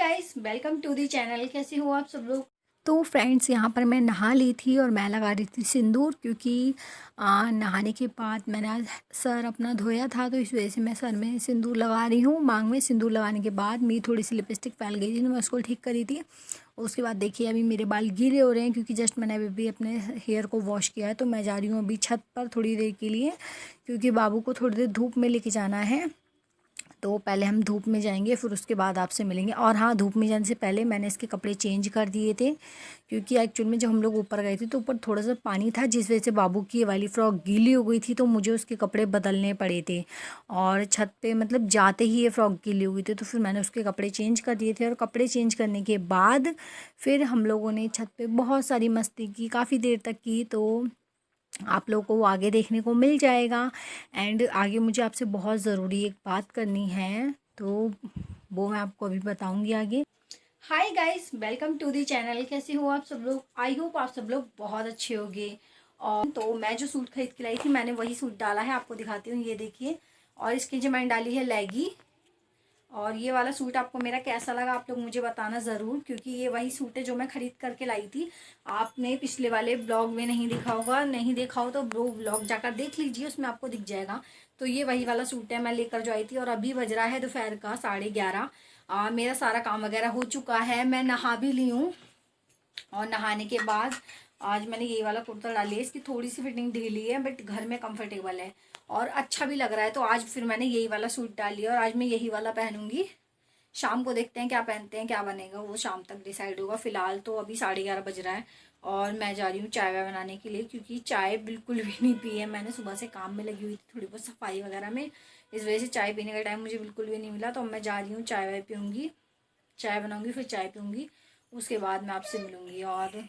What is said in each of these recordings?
Guys, welcome to the channel. कैसे हो आप सब लोग। तो फ्रेंड्स, यहाँ पर मैं नहा ली थी और मैं लगा रही थी सिंदूर, क्योंकि नहाने के बाद मैंने आज सर अपना धोया था, तो इस वजह से मैं सर में सिंदूर लगा रही हूँ। मांग में सिंदूर लगाने के बाद मेरी थोड़ी सी लिपस्टिक फैल गई थी, तो मैं उसको ठीक करी थी। उसके बाद देखिए अभी मेरे बाल गीले हो रहे हैं, क्योंकि जस्ट मैंने अभी भी अपने हेयर को वॉश किया है। तो मैं जा रही हूँ अभी छत पर थोड़ी देर के लिए, क्योंकि बाबू को थोड़ी देर धूप में लेके जाना है। तो पहले हम धूप में जाएंगे, फिर उसके बाद आपसे मिलेंगे। और हाँ, धूप में जाने से पहले मैंने इसके कपड़े चेंज कर दिए थे, क्योंकि एक्चुअल में जब हम लोग ऊपर गए थे तो ऊपर थोड़ा सा पानी था, जिस वजह से बाबू की ये वाली फ्रॉक गीली हो गई थी, तो मुझे उसके कपड़े बदलने पड़े थे। और छत पे मतलब जाते ही ये फ्रॉक गीली हो गई थी, तो फिर मैंने उसके कपड़े चेंज कर दिए थे। और कपड़े चेंज करने के बाद फिर हम लोगों ने छत पे बहुत सारी मस्ती की, काफ़ी देर तक की। तो आप लोगों को वो आगे देखने को मिल जाएगा। एंड आगे मुझे आपसे बहुत ज़रूरी एक बात करनी है, तो वो मैं आपको अभी बताऊंगी आगे। Hi guys, welcome to the channel. कैसे हो आप सब लोग। आई होप आप सब लोग बहुत अच्छे होंगे। और तो मैं जो सूट खरीद के लाई थी, मैंने वही सूट डाला है, आपको दिखाती हूँ, ये देखिए। और इसकी जो मैंने डाली है लेगी। और ये वाला सूट आपको मेरा कैसा लगा आप लोग मुझे बताना ज़रूर, क्योंकि ये वही सूट है जो मैं खरीद करके लाई थी। आपने पिछले वाले ब्लॉग में नहीं देखा होगा, नहीं देखा हो तो वो ब्लॉग जाकर देख लीजिए, उसमें आपको दिख जाएगा। तो ये वही वाला सूट है, मैं लेकर जो आई थी। और अभी बज रहा है दोपहर का 11:30। मेरा सारा काम वगैरह हो चुका है, मैं नहा भी ली हूँ। और नहाने के बाद आज मैंने ये वाला कुर्ता डाली है। इसकी थोड़ी सी फिटिंग ढीली है, बट घर में कंफर्टेबल है और अच्छा भी लग रहा है। तो आज फिर मैंने यही वाला सूट डाल लिया और आज मैं यही वाला पहनूंगी। शाम को देखते हैं क्या पहनते हैं, क्या बनेगा वो शाम तक डिसाइड होगा। फिलहाल तो अभी 11:30 बज रहा है और मैं जा रही हूँ चाय वाय बनाने के लिए, क्योंकि चाय बिल्कुल भी नहीं पी है मैंने। सुबह से काम में लगी हुई थी, थोड़ी बहुत सफाई वगैरह में, इस वजह से चाय पीने का टाइम मुझे बिल्कुल भी नहीं मिला। तो अब मैं जा रही हूँ चाय वाय पीऊँगी, चाय बनाऊँगी, फिर चाय पीऊँगी, उसके बाद मैं आपसे मिलूँगी। और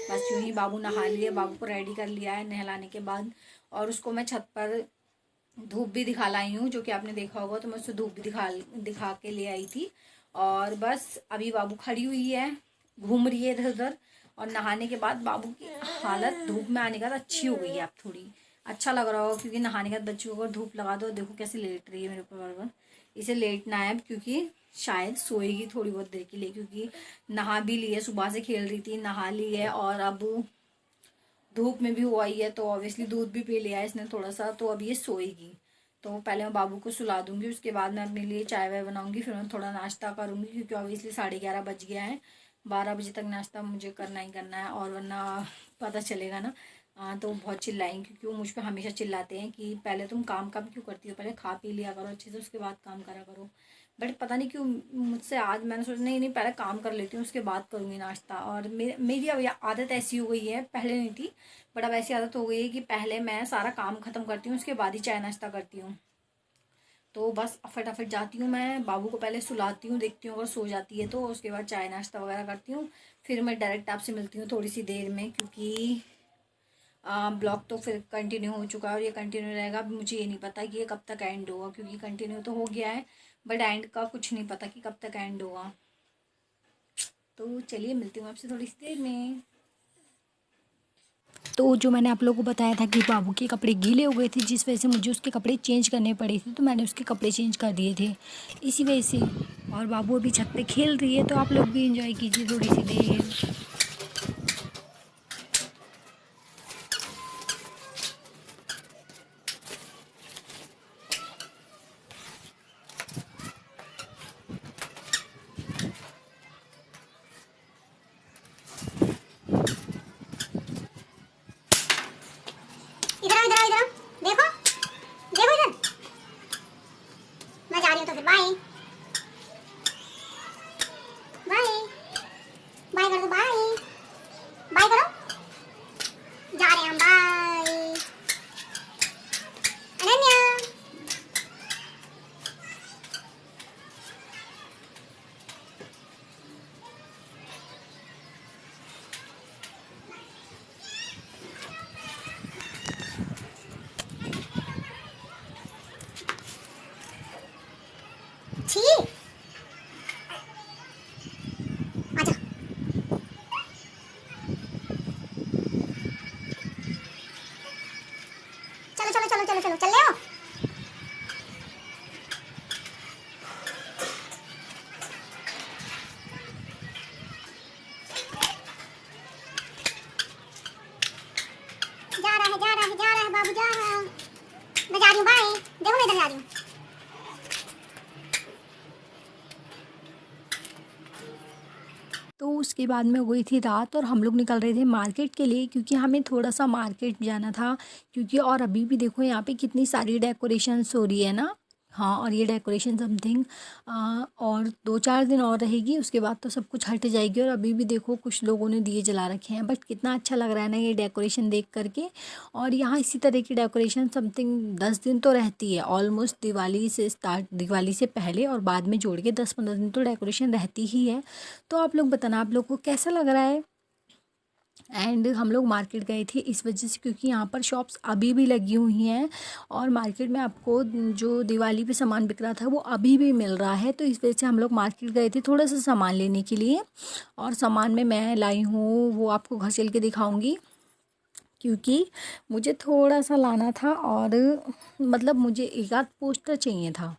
बस यूँ ही बाबू नहा लिया, बाबू को रेडी कर लिया है नहलाने के बाद। और उसको मैं छत पर धूप भी दिखा लाई हूँ, जो कि आपने देखा होगा। तो मैं उससे धूप भी दिखा के ले आई थी। और बस अभी बाबू खड़ी हुई है, घूम रही है इधर उधर। और नहाने के बाद बाबू की हालत धूप में आने के बाद अच्छी हो गई है अब थोड़ी। अच्छा लग रहा होगा, क्योंकि नहाने के बाद बच्चों को अगर धूप लगा दो, देखो कैसे लेट रही है मेरे ऊपर बार। इसे लेटना है, क्योंकि शायद सोएगी थोड़ी बहुत देर के लिए, क्योंकि नहा भी ली है, सुबह से खेल रही थी, नहा ली है। और अब धूप में भी हुआ ही है, तो ऑब्वियसली दूध भी पी लिया है इसने थोड़ा सा। तो अब ये सोएगी। तो पहले मैं बाबू को सुला दूंगी, उसके बाद मैं अपने लिए चाय वाय बनाऊंगी, फिर मैं थोड़ा नाश्ता करूंगी, क्योंकि ऑब्वियसली 11:30 बज गया है। 12 बजे तक नाश्ता मुझे करना ही करना है, और वरना पता चलेगा ना। तो बहुत चिल्लाएंगे, क्योंकि वो मुझ पर हमेशा चिल्लाते हैं कि पहले तुम काम क्यों करती हो, पहले खा पी लिया करो अच्छे से, उसके बाद काम करा करो। बट पता नहीं क्यों मुझसे आज मैंने सोचा नहीं नहीं, पहले काम कर लेती हूँ, उसके बाद करूँगी नाश्ता। और मेरी अब आदत ऐसी हो गई है, पहले नहीं थी, बट अब ऐसी आदत हो गई है कि पहले मैं सारा काम खत्म करती हूँ, उसके बाद ही चाय नाश्ता करती हूँ। तो बस फटाफट जाती हूँ, मैं बाबू को पहले सुलाती हूँ, देखती हूँ अगर सो जाती है तो, उसके बाद चाय नाश्ता वगैरह करती हूँ। फिर मैं डायरेक्ट आपसे मिलती हूँ थोड़ी सी देर में, क्योंकि ब्लॉग तो फिर कंटिन्यू हो चुका है और ये कंटिन्यू रहेगा। अब मुझे ये नहीं पता कि ये कब तक एंड होगा, क्योंकि कंटिन्यू तो हो गया है, बट एंड का कुछ नहीं पता कि कब तक एंड होगा। तो चलिए मिलती हूँ आपसे थोड़ी सी देर में। तो जो मैंने आप लोगों को बताया था कि बाबू के कपड़े गीले हो गए थे, जिस वजह से मुझे उसके कपड़े चेंज करने पड़े थे, तो मैंने उसके कपड़े चेंज कर दिए थे इसी वजह से। और बाबू अभी छत पे खेल रही है, तो आप लोग भी इंजॉय कीजिए थोड़ी सी देर। इधर आओ, इधर आओ, इधर आओ। देखो देखो इधर। मैं जा रही हूँ, तो फिर बाय बाय बाय कर दो, बाय। रुक जा, मैं जा रही हूँ, बाय। देखो मैं इधर जा रही हूँ। तो उसके बाद में हो गई थी रात और हम लोग निकल रहे थे मार्केट के लिए, क्योंकि हमें थोड़ा सा मार्केट जाना था। क्योंकि और अभी भी देखो यहाँ पे कितनी सारी डेकोरेशंस हो रही है ना। हाँ, और ये डेकोरेशन समथिंग और 2-4 दिन और रहेगी, उसके बाद तो सब कुछ हट जाएगी। और अभी भी देखो कुछ लोगों ने दिए जला रखे हैं, बट कितना अच्छा लग रहा है ना ये डेकोरेशन देख करके। और यहाँ इसी तरह की डेकोरेशन समथिंग 10 दिन तो रहती है ऑलमोस्ट, दिवाली से पहले और बाद में जोड़ के 10-15 दिन तो डेकोरेशन रहती ही है। तो आप लोग बताना आप लोग को कैसा लग रहा है। एंड हम लोग मार्केट गए थे इस वजह से क्योंकि यहाँ पर शॉप्स अभी भी लगी हुई हैं और मार्केट में आपको जो दिवाली पे सामान बिक रहा था वो अभी भी मिल रहा है। तो इस वजह से हम लोग मार्केट गए थे थोड़ा सा सामान लेने के लिए। और सामान में मैं लाई हूँ वो आपको घर चल के दिखाऊंगी, क्योंकि मुझे थोड़ा सा लाना था और मतलब मुझे एक आध पोस्टर चाहिए था।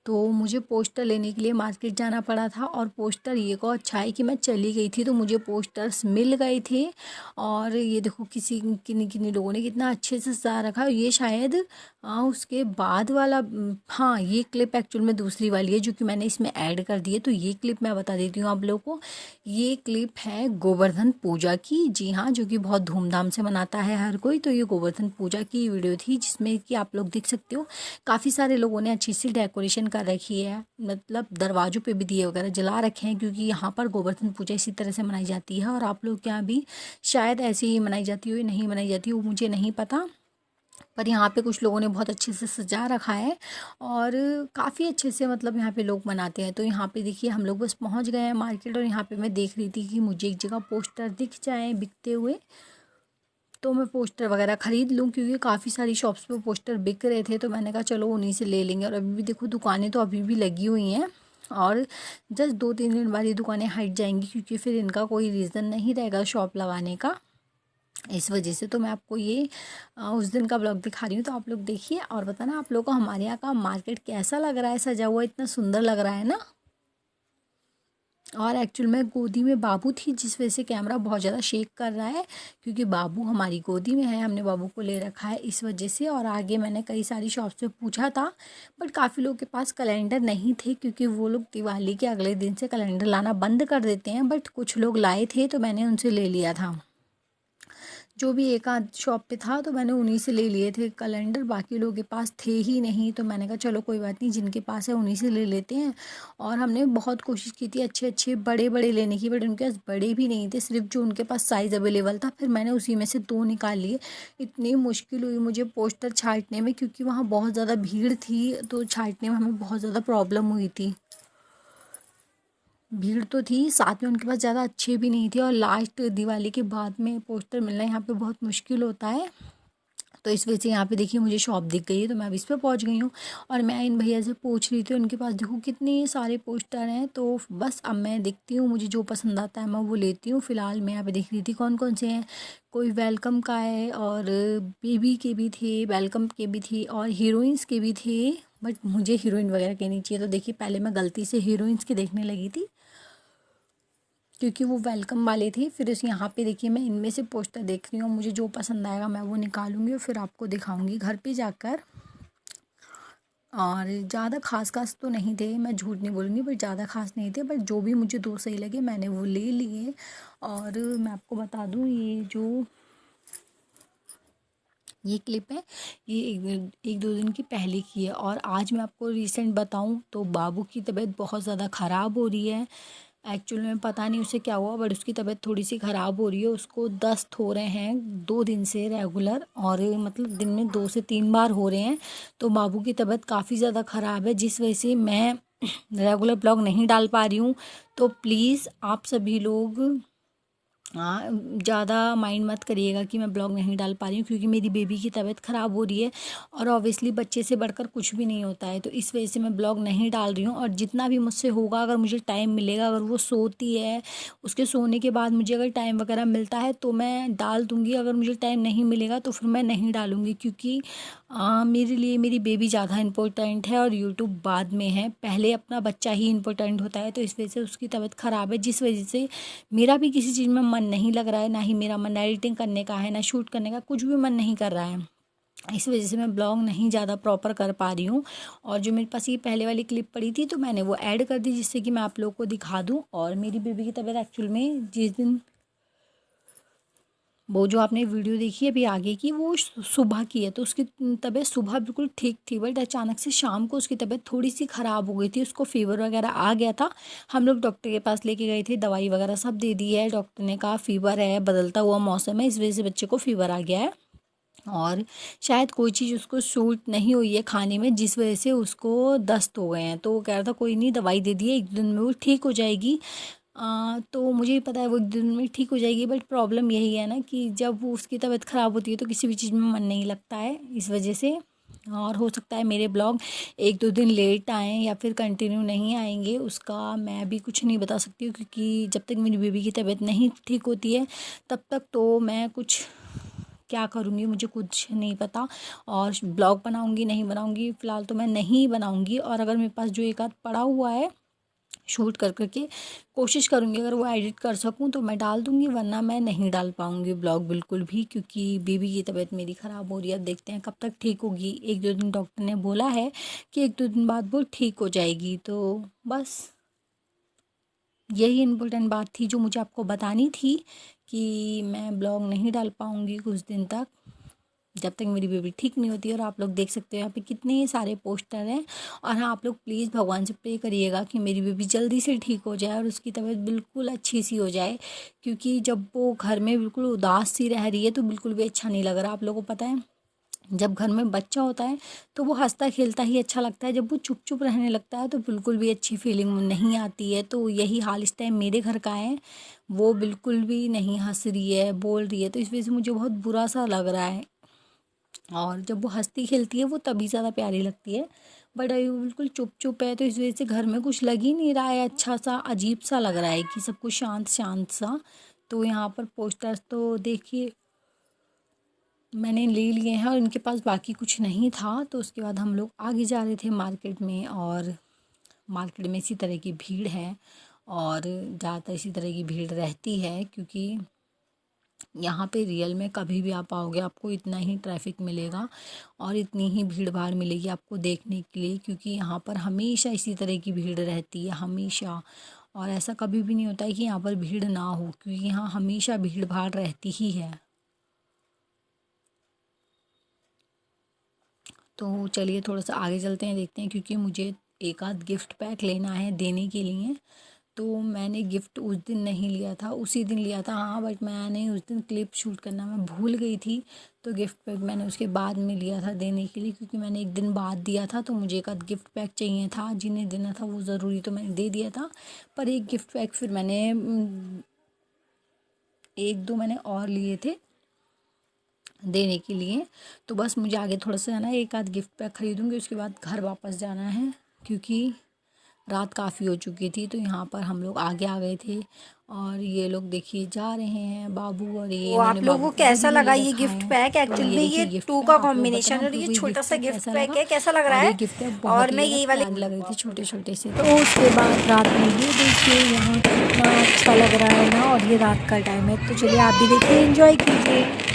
तो मुझे पोस्टर लेने के लिए मार्केट जाना पड़ा था। और पोस्टर ये को अच्छा है कि मैं चली गई थी तो मुझे पोस्टर्स मिल गए थे। और ये देखो किन्हीं किन्हीं लोगों ने कितना अच्छे से सजा रखा है। ये शायद उसके बाद वाला हाँ, ये क्लिप एक्चुअल में दूसरी वाली है जो कि मैंने इसमें ऐड कर दी है। तो ये क्लिप मैं बता देती हूँ आप लोगों को। ये क्लिप है गोवर्धन पूजा की, जी हाँ, जो कि बहुत धूमधाम से मनाता है हर कोई। तो ये गोवर्धन पूजा की वीडियो थी जिसमें कि आप लोग देख सकते हो काफ़ी सारे लोगों ने अच्छी सी डेकोरेशन कर रखी है, मतलब दरवाज़ों पे भी दिए वगैरह जला रखे हैं, क्योंकि यहाँ पर गोवर्धन पूजा इसी तरह से मनाई जाती है। और आप लोग के यहाँ भी शायद ऐसे ही मनाई जाती हो या नहीं मनाई जाती हो वो मुझे नहीं पता, पर यहाँ पे कुछ लोगों ने बहुत अच्छे से सजा रखा है और काफ़ी अच्छे से मतलब यहाँ पे लोग मनाते हैं। तो यहाँ पे देखिए हम लोग बस पहुँच गए हैं मार्केट और यहाँ पे मैं देख रही थी कि मुझे एक जगह पोस्टर दिख जाए बिकते हुए तो मैं पोस्टर वगैरह ख़रीद लूँ, क्योंकि काफ़ी सारी शॉप्स पे पोस्टर बिक रहे थे। तो मैंने कहा चलो उन्हीं से ले लेंगे। और अभी भी देखो दुकानें तो अभी भी लगी हुई हैं और जस्ट 2-3 दिन बाद ये दुकानें हट जाएंगी, क्योंकि फिर इनका कोई रीज़न नहीं रहेगा शॉप लगाने का, इस वजह से। तो मैं आपको ये उस दिन का ब्लॉग दिखा रही हूँ। तो आप लोग देखिए और बताना आप लोगों को हमारे यहाँ का मार्केट कैसा लग रहा है, सजा हुआ इतना सुंदर लग रहा है ना। और एक्चुअल में गोदी में बाबू थी जिस वजह से कैमरा बहुत ज़्यादा शेक कर रहा है, क्योंकि बाबू हमारी गोदी में है, हमने बाबू को ले रखा है इस वजह से। और आगे मैंने कई सारी शॉप्स पे पूछा था बट काफ़ी लोगों के पास कैलेंडर नहीं थे, क्योंकि वो लोग दिवाली के अगले दिन से कैलेंडर लाना बंद कर देते हैं। बट कुछ लोग लाए थे तो मैंने उनसे ले लिया था, जो भी एक आध शॉप पे था तो मैंने उन्हीं से ले लिए थे कैलेंडर, बाकी लोगों के पास थे ही नहीं। तो मैंने कहा चलो कोई बात नहीं, जिनके पास है उन्हीं से ले लेते हैं। और हमने बहुत कोशिश की थी अच्छे अच्छे बड़े बड़े लेने की, बट उनके पास बड़े भी नहीं थे, सिर्फ जो उनके पास साइज़ अवेलेबल था। फिर मैंने उसी में से 2 निकाल लिए। इतनी मुश्किल हुई मुझे पोस्टर छांटने में, क्योंकि वहाँ बहुत ज़्यादा भीड़ थी तो छांटने में हमें बहुत ज़्यादा प्रॉब्लम हुई थी। भीड़ तो थी, साथ में उनके पास ज़्यादा अच्छे भी नहीं थे और लास्ट दिवाली के बाद में पोस्टर मिलना यहाँ पे बहुत मुश्किल होता है। तो इस वजह से यहाँ पे देखिए मुझे शॉप दिख गई है तो मैं अब इस पे पहुँच गई हूँ। और मैं इन भैया से पूछ रही थी, उनके पास देखो कितने सारे पोस्टर हैं। तो बस अब मैं देखती हूँ, मुझे जो पसंद आता है मैं वो लेती हूँ। फ़िलहाल मैं यहाँ पे देख रही थी कौन कौन से हैं। कोई वेलकम का है और बेबी के भी थे, वेलकम के भी थे और हीरोइंस के भी थे। बट मुझे हीरोइन वगैरह के नहीं चाहिए, तो देखिए पहले मैं गलती से हीरोइंस के देखने लगी थी क्योंकि वो वेलकम वाले थे। फिर इस यहाँ पे देखिए मैं इनमें से पोस्टर देख रही हूँ, मुझे जो पसंद आएगा मैं वो निकालूंगी और फिर आपको दिखाऊंगी घर पे जाकर। और ज़्यादा खास खास तो नहीं थे, मैं झूठ नहीं बोलूँगी, बट ज़्यादा खास नहीं थे, बट जो भी मुझे 2 सही लगे मैंने वो ले लिए। और मैं आपको बता दूँ ये क्लिप है, ये 1-2 दिन की पहले की है। और आज मैं आपको रिसेंट बताऊं तो बाबू की तबीयत बहुत ज़्यादा ख़राब हो रही है। एक्चुअल में पता नहीं उसे क्या हुआ, बट उसकी तबीयत थोड़ी सी ख़राब हो रही है। उसको दस्त हो रहे हैं 2 दिन से रेगुलर, और मतलब दिन में 2 से 3 बार हो रहे हैं। तो बाबू की तबीयत काफ़ी ज़्यादा ख़राब है, जिस वजह से मैं रेगुलर ब्लॉग नहीं डाल पा रही हूँ। तो प्लीज़ आप सभी लोग ज़्यादा माइंड मत करिएगा कि मैं ब्लॉग नहीं डाल पा रही हूँ, क्योंकि मेरी बेबी की तबीयत ख़राब हो रही है और ऑब्वियसली बच्चे से बढ़कर कुछ भी नहीं होता है। तो इस वजह से मैं ब्लॉग नहीं डाल रही हूँ। और जितना भी मुझसे होगा, अगर मुझे टाइम मिलेगा, अगर वो सोती है उसके सोने के बाद मुझे अगर टाइम वगैरह मिलता है तो मैं डाल दूँगी। अगर मुझे टाइम नहीं मिलेगा तो फिर मैं नहीं डालूँगी, क्योंकि मेरे लिए मेरी बेबी ज़्यादा इम्पोर्टेंट है और यूट्यूब बाद में है, पहले अपना बच्चा ही इम्पोर्टेंट होता है। तो इस वजह से उसकी तबीयत ख़राब है, जिस वजह से मेरा भी किसी चीज़ में मन नहीं लग रहा है, ना ही मेरा मन एडिटिंग करने का है, ना शूट करने का, कुछ भी मन नहीं कर रहा है। इस वजह से मैं ब्लॉग नहीं ज़्यादा प्रॉपर कर पा रही हूँ। और जो मेरे पास ये पहले वाली क्लिप पड़ी थी तो मैंने वो ऐड कर दी जिससे कि मैं आप लोगों को दिखा दूँ। और मेरी बेबी की तबीयत एक्चुअल में जिस दिन वो जो आपने वीडियो देखी है अभी आगे की, वो सुबह की है, तो उसकी तबीयत सुबह बिल्कुल ठीक थी, बट अचानक से शाम को उसकी तबीयत थोड़ी सी ख़राब हो गई थी, उसको फीवर वगैरह आ गया था। हम लोग डॉक्टर के पास लेके गए थे, दवाई वगैरह सब दे दी है। डॉक्टर ने कहा फीवर है, बदलता हुआ मौसम है, इस वजह से बच्चे को फीवर आ गया है और शायद कोई चीज़ उसको सूट नहीं हुई है खाने में, जिस वजह से उसको दस्त हो गए हैं। तो वो कह रहा था कोई नहीं, दवाई दे दी है, 1 दिन में वो ठीक हो जाएगी। तो मुझे भी पता है वो 1 दिन में ठीक हो जाएगी, बट प्रॉब्लम यही है ना कि जब वो उसकी तबीयत ख़राब होती है तो किसी भी चीज़ में मन नहीं लगता है, इस वजह से। और हो सकता है मेरे ब्लॉग 1-2 दिन लेट आएँ या फिर कंटिन्यू नहीं आएंगे, उसका मैं भी कुछ नहीं बता सकती हूँ, क्योंकि जब तक मेरी बेबी की तबीयत नहीं ठीक होती है तब तक तो मैं कुछ क्या करूँगी मुझे कुछ नहीं पता। और ब्लॉग बनाऊँगी नहीं बनाऊँगी, फ़िलहाल तो मैं नहीं बनाऊँगी। और अगर मेरे पास जो एक आध पड़ा हुआ है शूट कर करके कोशिश करूँगी, अगर वो एडिट कर सकूँ तो मैं डाल दूँगी, वरना मैं नहीं डाल पाऊँगी ब्लॉग बिल्कुल भी, क्योंकि बेबी की तबीयत मेरी ख़राब हो रही है। अब देखते हैं कब तक ठीक होगी। 1-2 दिन डॉक्टर ने बोला है कि 1-2 दिन बाद वो ठीक हो जाएगी। तो बस यही इम्पोर्टेंट बात थी जो मुझे आपको बतानी थी कि मैं ब्लॉग नहीं डाल पाऊँगी कुछ दिन तक, जब तक मेरी बेबी ठीक नहीं होती है। और आप लोग देख सकते हो यहाँ पे कितने सारे पोस्टर हैं। और हाँ, आप लोग प्लीज़ भगवान से प्रे करिएगा कि मेरी बेबी जल्दी से ठीक हो जाए और उसकी तबीयत बिल्कुल अच्छी सी हो जाए, क्योंकि जब वो घर में बिल्कुल उदास सी रह रही है तो बिल्कुल भी अच्छा नहीं लग रहा। आप लोगों को पता है जब घर में बच्चा होता है तो वो हंसता खेलता ही अच्छा लगता है, जब वो चुप चुप रहने लगता है तो बिल्कुल भी अच्छी फीलिंग नहीं आती है। तो यही हाल इस टाइम मेरे घर का है, वो बिल्कुल भी नहीं हंस रही है, बोल रही है, तो इस वजह से मुझे बहुत बुरा सा लग रहा है। और जब वो हंसती खेलती है वो तभी ज़्यादा प्यारी लगती है, बट अभी वो बिल्कुल चुप चुप है, तो इस वजह से घर में कुछ लग ही नहीं रहा है अच्छा सा, अजीब सा लग रहा है कि सब कुछ शांत शांत सा। तो यहाँ पर पोस्टर्स तो देखिए मैंने ले लिए हैं और इनके पास बाकी कुछ नहीं था। तो उसके बाद हम लोग आगे जा रहे थे मार्केट में, और मार्केट में इसी तरह की भीड़ है और ज़्यादातर इसी तरह की भीड़ रहती है, क्योंकि यहाँ पे रियल में कभी भी आप आओगे आपको इतना ही ट्रैफिक मिलेगा और इतनी ही भीड़ भाड़ मिलेगी आपको देखने के लिए, क्योंकि यहाँ पर हमेशा इसी तरह की भीड़ रहती है, हमेशा। और ऐसा कभी भी नहीं होता है कि यहाँ पर भीड़ ना हो, क्योंकि यहाँ हमेशा भीड़ भाड़ रहती ही है। तो चलिए थोड़ा सा आगे चलते हैं, देखते हैं, क्योंकि मुझे एक आध गिफ्ट पैक लेना है देने के लिए। तो मैंने गिफ्ट उस दिन नहीं लिया था, उसी दिन लिया था हाँ, बट मैंने उस दिन क्लिप शूट करना मैं भूल गई थी, तो गिफ्ट पैक मैंने उसके बाद में लिया था देने के लिए, क्योंकि मैंने 1 दिन बाद दिया था तो मुझे एक आध गिफ्ट पैक चाहिए था, जिन्हें देना था वो ज़रूरी, तो मैंने दे दिया था। पर एक गिफ्ट पैक फिर मैंने 1-2 मैंने और लिए थे देने के लिए। तो बस मुझे आगे थोड़ा सा है ना एक आध गिफ्ट पैक ख़रीदूँगी, उसके बाद घर वापस जाना है, क्योंकि रात काफ़ी हो चुकी थी। तो यहाँ पर हम लोग आगे आ गए थे और ये लोग देखिए जा रहे हैं बाबू, और ये तो आप लोगों को कैसा लगा ये गिफ्ट पैक? तो एक्चुअली में ये गिफ्ट 2 पैक का आप लोग कॉम्बिनेशन बताना और ये आपको छोटा सा गिफ्ट कैसा पैक लगा। है, कैसा लग रहा और ये है? गिफ्ट पैक और बहुत मैं ही यही वाले प्यारे लग रहे थे, छोटे छोटे से। तो उसके बाद रात में ये देखिए यहाँ कितना अच्छा लग रहा है ना, और ये रात का टाइम है, तो चलिए आप भी देखिए, एंजॉय कीजिए।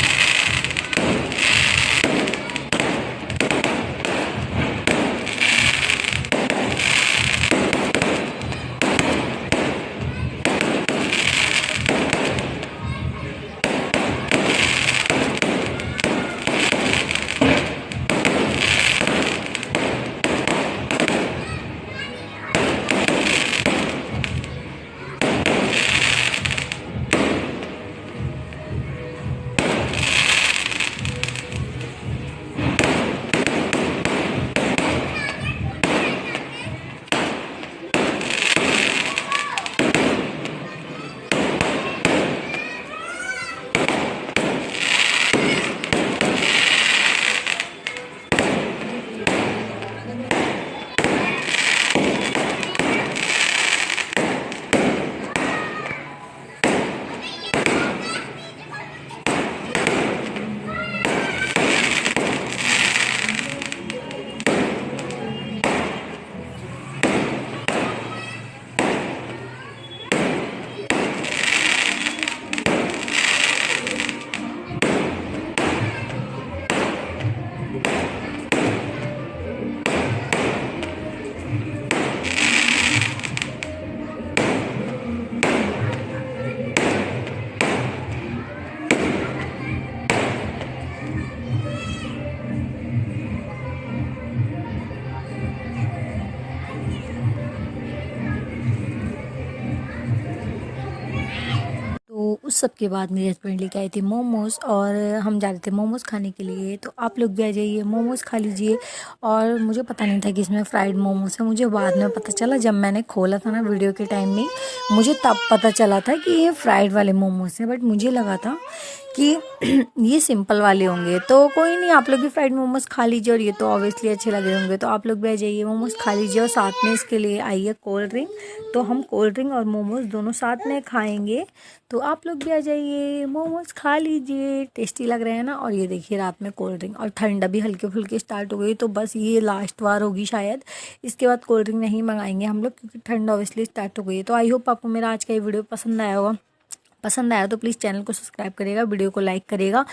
उस सब के बाद मेरे हस्बैंड लेके आए थे मोमोज़ और हम जा रहे थे मोमोज़ खाने के लिए। तो आप लोग भी आ जाइए, मोमोज़ खा लीजिए। और मुझे पता नहीं था कि इसमें फ्राइड मोमोज़ है, मुझे बाद में पता चला जब मैंने खोला था ना वीडियो के टाइम में, मुझे तब पता चला था कि ये फ्राइड वाले मोमोज़ हैं। बट मुझे लगा था कि ये सिंपल वाले होंगे। तो कोई नहीं, आप लोग भी फ्राइड मोमोज़ खा लीजिए और ये तो ऑब्वियसली अच्छे लग रहे होंगे। तो आप लोग भी आ जाइए, मोमोज़ खा लीजिए और साथ में इसके लिए आई है कोल्ड ड्रिंक। तो हम कोल्ड ड्रिंक और मोमोज़ दोनों साथ में खाएंगे। तो आप लोग भी आ जाइए, मोमोज़ खा लीजिए, टेस्टी लग रहे हैं ना। और ये देखिए रात में कोल्ड ड्रिंक, और ठंड अभी हल्के फुल्के स्टार्ट हो गई, तो बस ये लास्ट बार होगी शायद, इसके बाद कोल्ड ड्रिंक नहीं मंगाएंगे हम लोग, क्योंकि ठंड ऑब्वियसली स्टार्ट हो गई है। तो आई होप आपको मेरा आज का ये वीडियो पसंद आया होगा। पसंद आया तो प्लीज़ चैनल को सब्सक्राइब करिएगा, वीडियो को लाइक करिएगा।